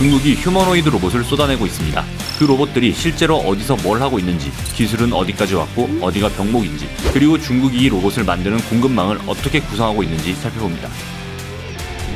중국이 휴머노이드 로봇을 쏟아내고 있습니다. 그 로봇들이 실제로 어디서 뭘 하고 있는지, 기술은 어디까지 왔고 어디가 병목인지, 그리고 중국이 이 로봇을 만드는 공급망을 어떻게 구성하고 있는지 살펴봅니다.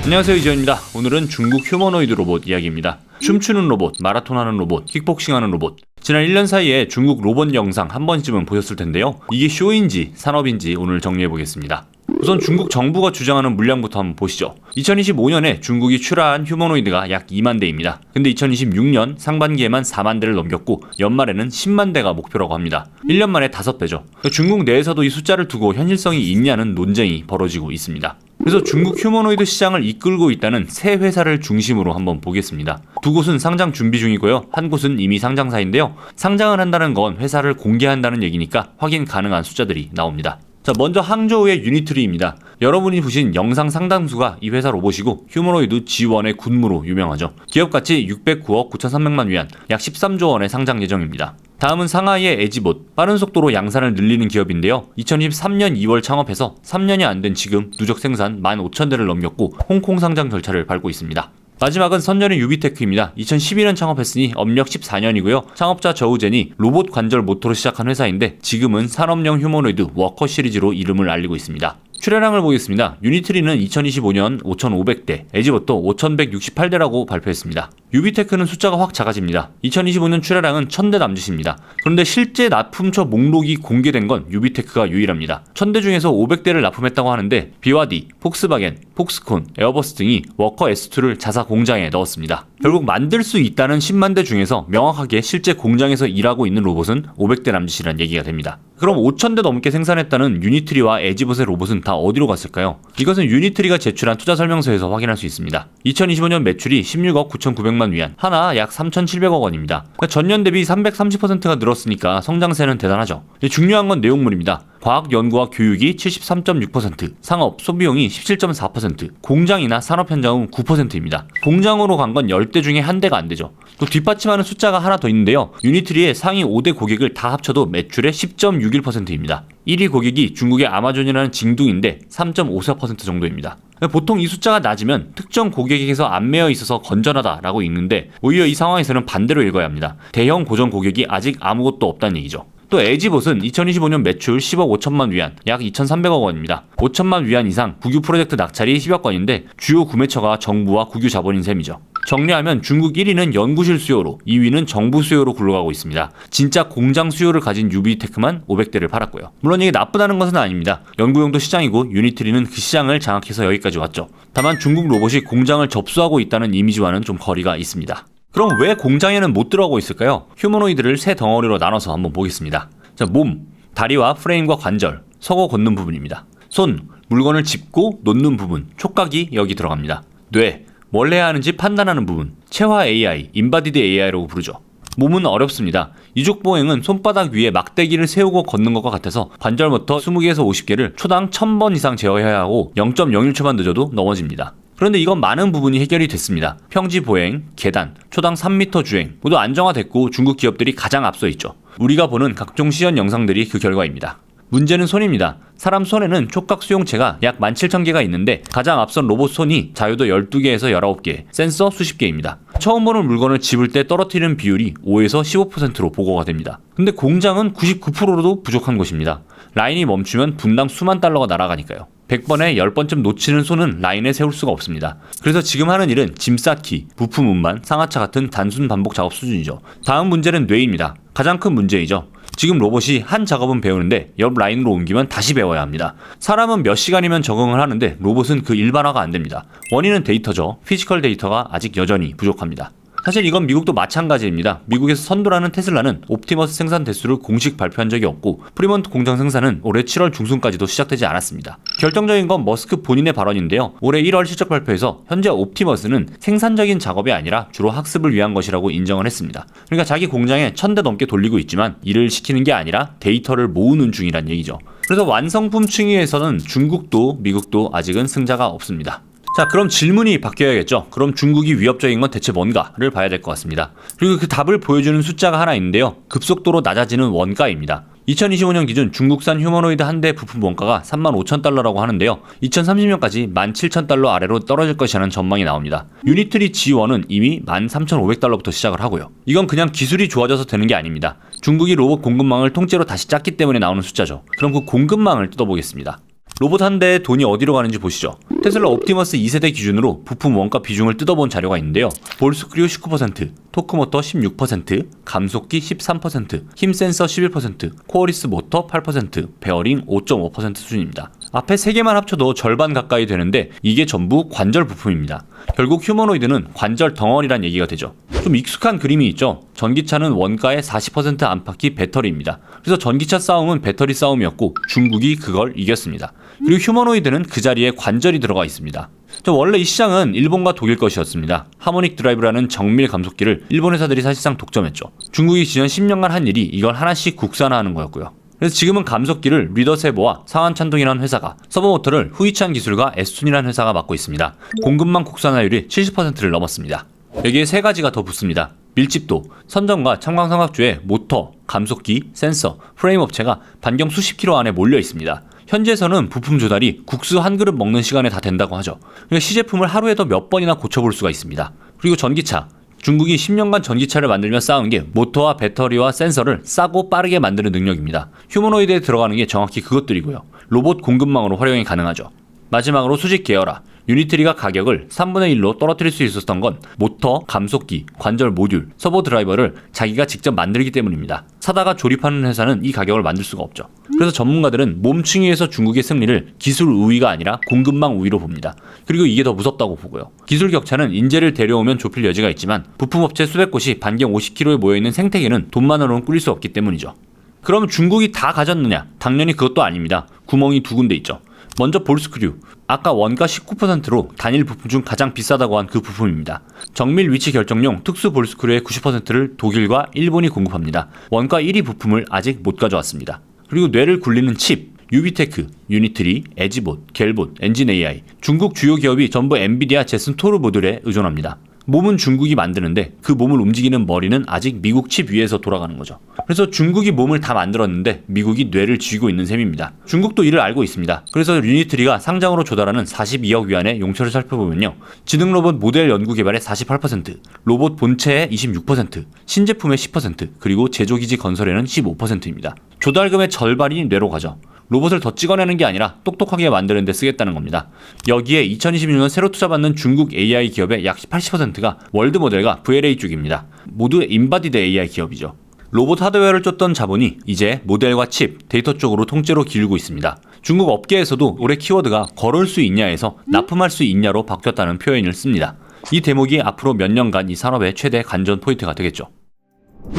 안녕하세요, 이지현입니다. 오늘은 중국 휴머노이드 로봇 이야기입니다. 춤추는 로봇, 마라톤하는 로봇, 킥복싱하는 로봇. 지난 1년 사이에 중국 로봇 영상 한 번쯤은 보셨을 텐데요. 이게 쇼인지 산업인지 오늘 정리해보겠습니다. 우선 중국 정부가 주장하는 물량부터 한번 보시죠. 2025년에 중국이 출하한 휴머노이드가 약 2만 대입니다. 근데 2026년 상반기에만 4만 대를 넘겼고 연말에는 10만 대가 목표라고 합니다. 1년 만에 5배죠. 중국 내에서도 이 숫자를 두고 현실성이 있냐는 논쟁이 벌어지고 있습니다. 그래서 중국 휴머노이드 시장을 이끌고 있다는 세 회사를 중심으로 한번 보겠습니다. 두 곳은 상장 준비 중이고요. 한 곳은 이미 상장사인데요. 상장을 한다는 건 회사를 공개한다는 얘기니까 확인 가능한 숫자들이 나옵니다. 자, 먼저 항저우의 유니트리입니다. 여러분이 보신 영상 상당수가 이 회사 로봇이고 휴머노이드 G1의 군무로 유명하죠. 기업가치 609억 9,300만 위안, 약 13조 원의 상장 예정입니다. 다음은 상하이의 에지봇, 빠른 속도로 양산을 늘리는 기업인데요. 2023년 2월 창업해서 3년이 안 된 지금 누적 생산 15,000대를 넘겼고 홍콩 상장 절차를 밟고 있습니다. 마지막은 선전의 유비테크입니다. 2012년 창업했으니 업력 14년이고요. 창업자 저우젠이 로봇 관절 모터로 시작한 회사인데 지금은 산업용 휴머노이드 워커 시리즈로 이름을 알리고 있습니다. 출하량을 보겠습니다. 유니트리는 2025년 5,500대, 에지봇도 5,168대라고 발표했습니다. 유비테크는 숫자가 확 작아집니다. 2025년 출하량은 1,000대 남짓입니다. 그런데 실제 납품처 목록이 공개된 건 유비테크가 유일합니다. 1,000대 중에서 500대를 납품했다고 하는데 BYD, 폭스바겐, 폭스콘, 에어버스 등이 워커 S2를 자사 공장에 넣었습니다. 결국 만들 수 있다는 10만 대 중에서 명확하게 실제 공장에서 일하고 있는 로봇은 500대 남짓이란 얘기가 됩니다. 그럼 5,000대 넘게 생산했다는 유니트리와 에지봇의 로봇은 다 어디로 갔을까요? 이것은 유니트리가 제출한 투자 설명서에서 확인할 수 있습니다. 2025년 매출이 16억 9,900만 위안, 하나 약 3,700억 원입니다. 그러니까 전년 대비 330%가 늘었으니까 성장세는 대단하죠. 중요한 건 내용물입니다. 과학 연구와 교육이 73.6%, 상업, 소비용이 17.4%, 공장이나 산업 현장은 9%입니다. 공장으로 간 건 10대 중에 한 대가 안 되죠. 또 뒷받침하는 숫자가 하나 더 있는데요. 유니트리의 상위 5대 고객을 다 합쳐도 매출의 10.61%입니다. 1위 고객이 중국의 아마존이라는 징둥인데 3.54% 정도입니다. 보통 이 숫자가 낮으면 특정 고객에게서 안 매여 있어서 건전하다라고 읽는데 오히려 이 상황에서는 반대로 읽어야 합니다. 대형 고전 고객이 아직 아무것도 없다는 얘기죠. 또 에지봇은 2025년 매출 10억 5천만 위안, 약 2,300억 원입니다. 5천만 위안 이상 국유 프로젝트 낙찰이 10여 건인데 주요 구매처가 정부와 국유 자본인 셈이죠. 정리하면 중국 1위는 연구실 수요로, 2위는 정부 수요로 굴러가고 있습니다. 진짜 공장 수요를 가진 유비테크만 500대를 팔았고요. 물론 이게 나쁘다는 것은 아닙니다. 연구용도 시장이고 유니트리는 그 시장을 장악해서 여기까지 왔죠. 다만 중국 로봇이 공장을 접수하고 있다는 이미지와는 좀 거리가 있습니다. 그럼 왜 공장에는 못 들어가고 있을까요? 휴머노이드를 세 덩어리로 나눠서 한번 보겠습니다. 자, 몸, 다리와 프레임과 관절, 서고 걷는 부분입니다. 손, 물건을 짚고 놓는 부분, 촉각이 여기 들어갑니다. 뇌, 뭘 해야 하는지 판단하는 부분, 체화 AI, 인바디드 AI라고 부르죠. 몸은 어렵습니다. 이족 보행은 손바닥 위에 막대기를 세우고 걷는 것과 같아서 관절부터 20개에서 50개를 초당 1000번 이상 제어해야 하고 0.01초만 늦어도 넘어집니다. 그런데 이건 많은 부분이 해결이 됐습니다. 평지 보행, 계단, 초당 3m 주행 모두 안정화됐고 중국 기업들이 가장 앞서 있죠. 우리가 보는 각종 시연 영상들이 그 결과입니다. 문제는 손입니다. 사람 손에는 촉각 수용체가 약 17,000개가 있는데 가장 앞선 로봇 손이 자유도 12개에서 19개, 센서 수십 개입니다. 처음 보는 물건을 집을 때 떨어뜨리는 비율이 5에서 15%로 보고가 됩니다. 근데 공장은 99%로도 부족한 것입니다. 라인이 멈추면 분당 수만 달러가 날아가니까요. 100번에 10번쯤 놓치는 손은 라인에 세울 수가 없습니다. 그래서 지금 하는 일은 짐 쌓기, 부품 운반, 상하차 같은 단순 반복 작업 수준이죠. 다음 문제는 뇌입니다. 가장 큰 문제이죠. 지금 로봇이 한 작업은 배우는데 옆 라인으로 옮기면 다시 배워야 합니다. 사람은 몇 시간이면 적응을 하는데 로봇은 그 일반화가 안 됩니다. 원인은 데이터죠. 피지컬 데이터가 아직 여전히 부족합니다. 사실 이건 미국도 마찬가지입니다. 미국에서 선도라는 테슬라는 옵티머스 생산 대수를 공식 발표한 적이 없고 프리먼트 공장 생산은 올해 7월 중순까지도 시작되지 않았습니다. 결정적인 건 머스크 본인의 발언인데요. 올해 1월 실적 발표에서 현재 옵티머스는 생산적인 작업이 아니라 주로 학습을 위한 것이라고 인정을 했습니다. 그러니까 자기 공장에 1,000대 넘게 돌리고 있지만 일을 시키는 게 아니라 데이터를 모으는 중이란 얘기죠. 그래서 완성품 층위에서는 중국도 미국도 아직은 승자가 없습니다. 자, 그럼 질문이 바뀌어야겠죠. 그럼 중국이 위협적인 건 대체 뭔가를 봐야 될 것 같습니다. 그리고 그 답을 보여주는 숫자가 하나 있는데요. 급속도로 낮아지는 원가입니다. 2025년 기준 중국산 휴머노이드 한 대 부품 원가가 35,000달러라고 하는데요. 2030년까지 17,000달러 아래로 떨어질 것이라는 전망이 나옵니다. 유니트리 G1은 이미 13,500달러부터 시작을 하고요. 이건 그냥 기술이 좋아져서 되는 게 아닙니다. 중국이 로봇 공급망을 통째로 다시 짰기 때문에 나오는 숫자죠. 그럼 그 공급망을 뜯어보겠습니다. 로봇 한 대에 돈이 어디로 가는지 보시죠. 테슬라 옵티머스 2세대 기준으로 부품 원가 비중을 뜯어본 자료가 있는데요. 볼스크류 19%, 토크모터 16%, 감속기 13%, 힘센서 11%, 코어리스 모터 8%, 베어링 5.5% 수준입니다. 앞에 3개만 합쳐도 절반 가까이 되는데 이게 전부 관절 부품입니다. 결국 휴머노이드는 관절 덩어리란 얘기가 되죠. 좀 익숙한 그림이 있죠. 전기차는 원가의 40% 안팎이 배터리입니다. 그래서 전기차 싸움은 배터리 싸움이었고 중국이 그걸 이겼습니다. 그리고 휴머노이드는 그 자리에 관절이 들어가 있습니다. 원래 이 시장은 일본과 독일 것이었습니다. 하모닉 드라이브라는 정밀 감속기를 일본 회사들이 사실상 독점했죠. 중국이 지난 10년간 한 일이 이걸 하나씩 국산화하는 거였고요. 그래서 지금은 감속기를 리더세보와 상한찬동이라는 회사가, 서버모터를 후이찬 기술과 에스툰이라는 회사가 맡고 있습니다. 공급망 국산화율이 70%를 넘었습니다. 여기에 3가지가 더 붙습니다. 밀집도, 선정과 첨광삼각주에 모터, 감속기, 센서, 프레임 업체가 반경 수십 킬로 안에 몰려 있습니다. 현지에서는 부품 조달이 국수 한 그릇 먹는 시간에 다 된다고 하죠. 그러니까 시제품을 하루에도 몇 번이나 고쳐볼 수가 있습니다. 그리고 전기차. 중국이 10년간 전기차를 만들며 쌓은 게 모터와 배터리와 센서를 싸고 빠르게 만드는 능력입니다. 휴머노이드에 들어가는 게 정확히 그것들이고요. 로봇 공급망으로 활용이 가능하죠. 마지막으로 수직 계열화. 유니트리가 가격을 3분의 1로 떨어뜨릴 수 있었던 건 모터, 감속기, 관절 모듈, 서버 드라이버를 자기가 직접 만들기 때문입니다. 사다가 조립하는 회사는 이 가격을 만들 수가 없죠. 그래서 전문가들은 몸충이에서 중국의 승리를 기술 우위가 아니라 공급망 우위로 봅니다. 그리고 이게 더 무섭다고 보고요. 기술 격차는 인재를 데려오면 좁힐 여지가 있지만 부품업체 수백 곳이 반경 50km에 모여있는 생태계는 돈만으로는 꿀릴 수 없기 때문이죠. 그럼 중국이 다 가졌느냐? 당연히 그것도 아닙니다. 구멍이 2군데 있죠. 먼저 볼스크류. 아까 원가 19%로 단일 부품 중 가장 비싸다고 한 그 부품입니다. 정밀 위치 결정용 특수 볼스크류의 90%를 독일과 일본이 공급합니다. 원가 1위 부품을 아직 못 가져왔습니다. 그리고 뇌를 굴리는 칩, 유비테크, 유니트리, 에지봇, 겔봇, 엔진 AI. 중국 주요 기업이 전부 엔비디아 제슨 토르 모듈에 의존합니다. 몸은 중국이 만드는데 그 몸을 움직이는 머리는 아직 미국 칩 위에서 돌아가는 거죠. 그래서 중국이 몸을 다 만들었는데 미국이 뇌를 쥐고 있는 셈입니다. 중국도 이를 알고 있습니다. 그래서 유니트리가 상장으로 조달하는 42억 위안의 용처를 살펴보면요. 지능 로봇 모델 연구 개발의 48%, 로봇 본체의 26%, 신제품의 10%, 그리고 제조기지 건설에는 15%입니다. 조달금의 절반이 뇌로 가죠. 로봇을 더 찍어내는 게 아니라 똑똑하게 만드는 데 쓰겠다는 겁니다. 여기에 2026년 새로 투자받는 중국 AI 기업의 약 80%가 월드 모델과 VLA 쪽입니다. 모두 인바디드 AI 기업이죠. 로봇 하드웨어를 쫓던 자본이 이제 모델과 칩, 데이터 쪽으로 통째로 기울고 있습니다. 중국 업계에서도 올해 키워드가 걸을 수 있냐에서 납품할 수 있냐로 바뀌었다는 표현을 씁니다. 이 대목이 앞으로 몇 년간 이 산업의 최대 관전 포인트가 되겠죠.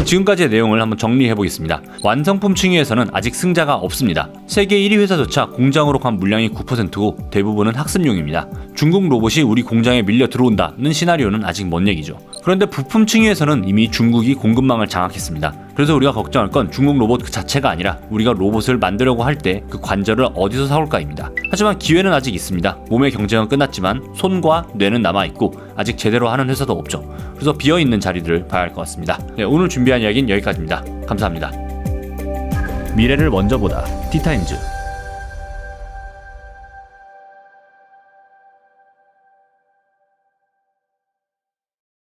지금까지의 내용을 한번 정리해 보겠습니다. 완성품 층위에서는 아직 승자가 없습니다. 세계 1위 회사조차 공장으로 간 물량이 9%고 대부분은 학습용입니다. 중국 로봇이 우리 공장에 밀려 들어온다는 시나리오는 아직 먼 얘기죠. 그런데 부품 층위에서는 이미 중국이 공급망을 장악했습니다. 그래서 우리가 걱정할 건 중국 로봇 그 자체가 아니라 우리가 로봇을 만들려고 할 때 그 관절을 어디서 사올까입니다. 하지만 기회는 아직 있습니다. 몸의 경쟁은 끝났지만 손과 뇌는 남아있고 아직 제대로 하는 회사도 없죠. 그래서 비어있는 자리들을 봐야 할 것 같습니다. 네, 오늘 준비한 이야기는 여기까지입니다. 감사합니다. 미래를 먼저 보다 티타임즈.